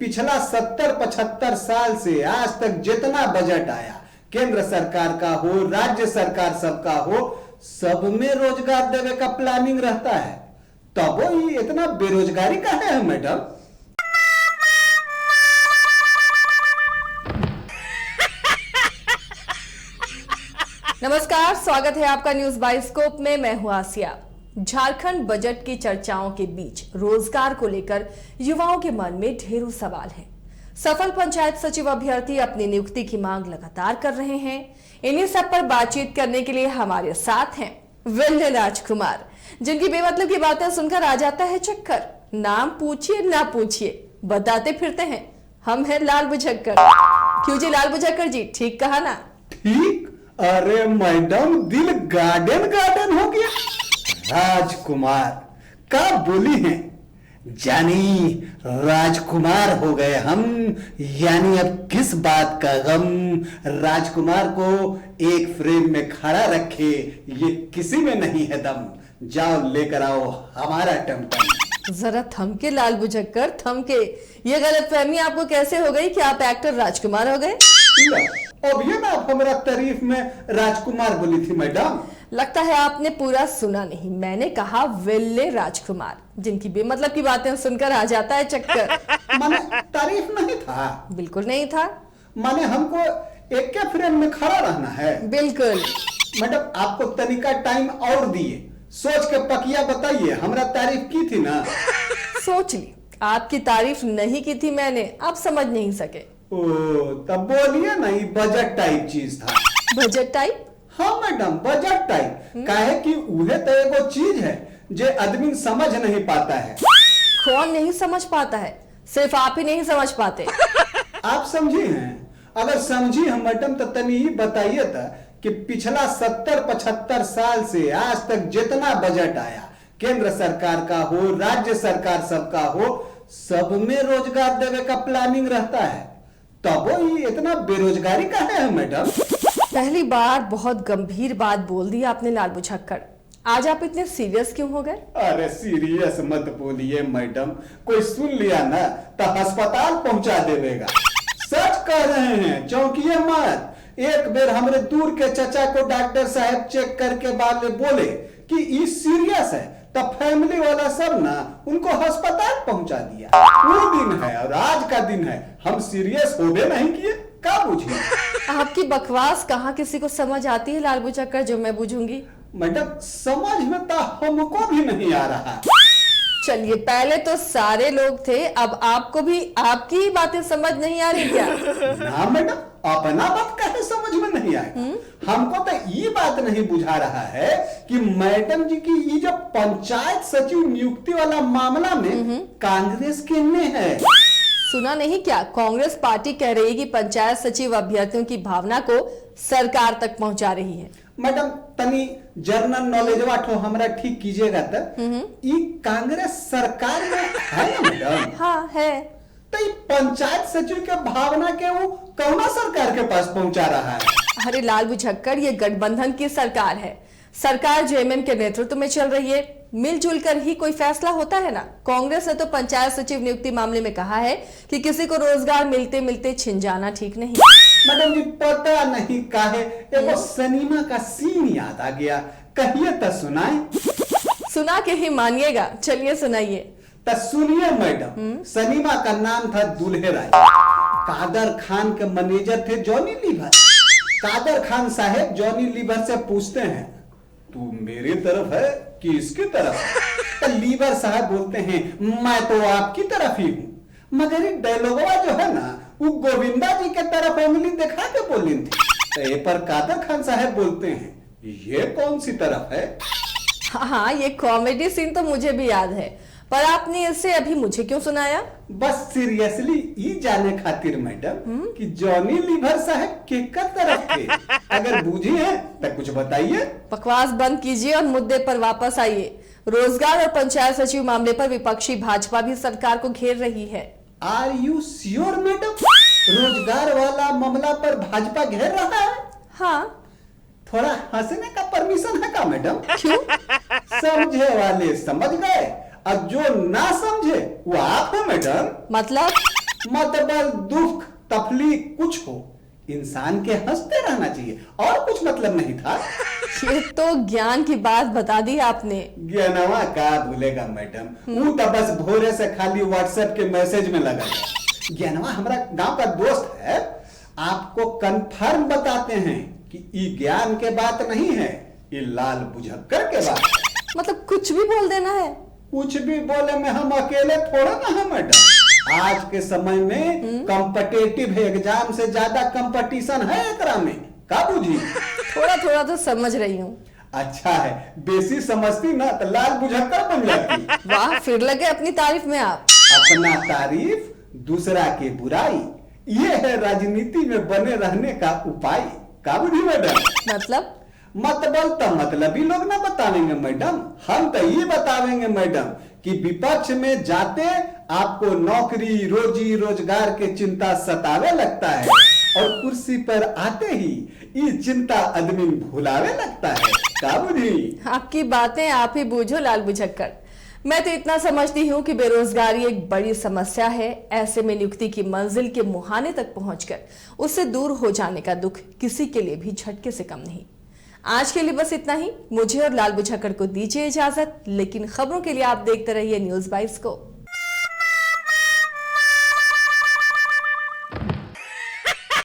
पिछला 70-75 साल से आज तक जितना बजट आया, केंद्र सरकार का हो, राज्य सरकार सबका हो, सब में रोजगार देने का प्लानिंग रहता है। तब ये इतना बेरोजगारी का है मैडम। नमस्कार, स्वागत है आपका न्यूज बाइस्कोप में। मैं हूं आसिया। झारखंड बजट की चर्चाओं के बीच रोजगार को लेकर युवाओं के मन में ढेरों सवाल हैं। सफल पंचायत सचिव अभ्यर्थी अपनी नियुक्ति की मांग लगातार कर रहे हैं। इन्हीं सब पर बातचीत करने के लिए हमारे साथ हैं विल्ले राजकुमार, जिनकी बेमतलब की बातें सुनकर आ जाता है चक्कर। नाम पूछिए ना पूछिए, बताते फिरते हैं। हम हैं लाल बुझक्कर। क्यों जी लाल बुझक्कर जी, ठीक कहा ना? ठीक? अरे मैडम, दिल गार्डन गार्डन हो गया। राजकुमार का बोली है, जानी राजकुमार हो गए हम। यानी अब किस बात का गम, राजकुमार को एक फ्रेम में खड़ा रखे ये किसी में नहीं है दम। जाओ लेकर आओ हमारा टमटम। जरा थमके लाल बुझक्कर, थमके। ये गलतफहमी आपको कैसे हो गई कि आप एक्टर राजकुमार हो गए? अब ये ना आप हमारा तारीफ में राजकुमार बोली थी मैडम। लगता है आपने पूरा सुना नहीं। मैंने कहा विल्ले राजकुमार, जिनकी बेमतलब की बातें सुनकर आ जाता है चक्कर। माने तारीफ नहीं था? बिल्कुल नहीं था। माने हमको एक के फ्रेम में खड़ा रहना है? बिल्कुल। मैडम आपको तनिका टाइम और दिए, सोच के पकिया बताइए। हमरा तारीफ की थी ना? सोच ली। आपकी तारीफ नहीं की थी मैंने, आप समझ नहीं सके। ओ, तब बोलिए ना, ये बजट टाइप चीज था। Budget type? हाँ मैडम, बजट टाइप। काहे कि उहे तो एगो चीज है जे आदमी समझ नहीं पाता है। कौन नहीं समझ पाता है? सिर्फ आप ही नहीं समझ पाते। आप समझी हैं? अगर समझी हम मैडम तो तनी ही बताइए था कि पिछला 70-75 साल से आज तक जितना बजट आया, केंद्र सरकार का हो, राज्य सरकार सबका हो, सब में रोजगार देने का प्लानिंग रहता है। तब ये इतना बेरोजगारी का है मैडम। पहली बार बहुत गंभीर बात बोल दी आपने लाल बुझक्कर। आज आप इतने सीरियस क्यों हो गए? अरे सीरियस मत बोलिए मैडम, कोई सुन लिया ना तो अस्पताल पहुंचा देगा। सच कह रहे हैं, चौंकिए मत। एक बेर हमरे दूर के चचा को डॉक्टर साहब चेक करके बाद में बोले कि ये सीरियस है, तब फैमिली वाला सब ना उनको अस्पताल पहुंचा दिया। वो दिन है और आज का दिन है, हम सीरियस हो गए नहीं किए। क्या बुझिए? आपकी बकवास कहाँ किसी को समझ आती है लाल बुझक्कर, जो मैं बुझूंगी? मैडम समझ में तो हमको भी नहीं आ रहा। चलिए, पहले तो सारे लोग थे, अब आपको भी आपकी ही बातें समझ नहीं आ रही क्या? ना मैडम, अपना बात कैसे समझ में नहीं आएगा? हमको तो ये बात नहीं बुझा रहा है कि मैडम जी की ये जो पंचायत सचिव नियुक्ति वाला मामला में कांग्रेस किन्ने है? सुना नहीं क्या? कांग्रेस पार्टी कह रही है कि पंचायत सचिव अभ्यर्थियों की भावना को सरकार तक पहुंचा रही है। मैडम तनी जर्नल नॉलेज वाठो हमरा ठीक कीजिएगा। ये कांग्रेस सरकार में है ना मैडम? हाँ है। तो ये पंचायत सचिव के भावना के वो कौन सरकार के पास पहुंचा रहा है? अरे लाल बुझक्कर, ये गठबंधन की सरकार है। सरकार जेएमएम के नेतृत्व में चल रही है। मिलजुल कर ही कोई फैसला होता है ना। कांग्रेस ने तो पंचायत सचिव नियुक्ति मामले में कहा है कि किसी को रोजगार मिलते मिलते छिन जाना ठीक नहीं। मैडम जी पता नहीं काहे एगो सिनेमा का सीन याद आ गया, कहिए तो सुनाए। सुना के ही मानिएगा, चलिए सुनाइए। तो सुनिए मैडम, सिनेमा का नाम था दूल्हे राय। कादर खान के मैनेजर थे जॉनी लीवर। कादर खान साहब जॉनी लीवर से पूछते हैं, तू मेरी तरफ है कि इसकी तरफ? तो लीवर साहब बोलते हैं, मैं तो आपकी तरफ ही हूँ। मगर ये डायलॉगवा जो है ना, वो गोविंदा जी के तरफ उंगली दिखा के बोली थी। तो ये पर कादर खान साहब बोलते हैं, ये कौन सी तरफ है? हाँ, ये कॉमेडी सीन तो मुझे भी याद है, पर आपने इसे अभी मुझे क्यों सुनाया? बस सीरियसली ये जाने खातिर मैडम कि जॉनी लीवर साहब केकर तरफ थे। अगर बूझी है तो कुछ बताइए। बकवास बंद कीजिए और मुद्दे पर वापस आइए। रोजगार और पंचायत सचिव मामले पर विपक्षी भाजपा भी सरकार को घेर रही है। Are you sure madam? रोजगार वाला मामला पर भाजपा घेर रहा है? हाँ। थोड़ा हंसने का परमिशन है का मैडम? क्यों? समझे वाले समझ गए और जो ना समझे वो आप हो मैडम। मतलब मतलब दुख तकलीफ कुछ हो, इंसान के हंसते रहना चाहिए, और कुछ मतलब नहीं था। ये तो ज्ञान की बात बता दी आपने। ज्ञानवा का भूलेगा मैडम, वो तो बस भोरे से खाली व्हाट्सएप के मैसेज में लगा है। ज्ञानवा हमारा गांव का दोस्त है, आपको कंफर्म बताते हैं कि ये ज्ञान के बात नहीं है, ये लाल बुझक्कर के बात। मतलब कुछ भी बोल देना है? कुछ भी बोले में हम अकेले थोड़ा ना है मैडम। आज के समय में कॉम्पिटिटिव एग्जाम से ज्यादा कंपटीशन है एकरा में, का बुझी? थोड़ा थोड़ा तो समझ रही हूँ। अच्छा है, बेसी समझती ना तो लाल बुझक्कर बन जाती। वाह, फिर लगे अपनी तारीफ में आप। अपना तारीफ, दूसरा की बुराई, ये है राजनीति में बने रहने का उपाय, का बुझी मैडम? मतलब तो मतलबी लोग ना बतावेंगे मैडम, हम तो ये बतावेंगे मैडम कि विपक्ष में जाते आपको नौकरी रोजी रोजगार के चिंता सतावे लगता है, और कुर्सी पर आते ही ये चिंता आदमी भुलावे लगता है, का बुझी? आपकी बातें आप ही बूझो लाल बुझक्कर। मैं तो इतना समझती हूँ कि बेरोजगारी एक बड़ी समस्या है। ऐसे में नियुक्ति की मंजिल के मुहाने तक पहुंचकर उससे दूर हो जाने का दुख किसी के लिए भी झटके से कम नहीं। आज के लिए बस इतना ही। मुझे और लाल बुझक्कर को दीजिए इजाजत, लेकिन खबरों के लिए आप देखते रहिए न्यूज़ बाइस्कोप।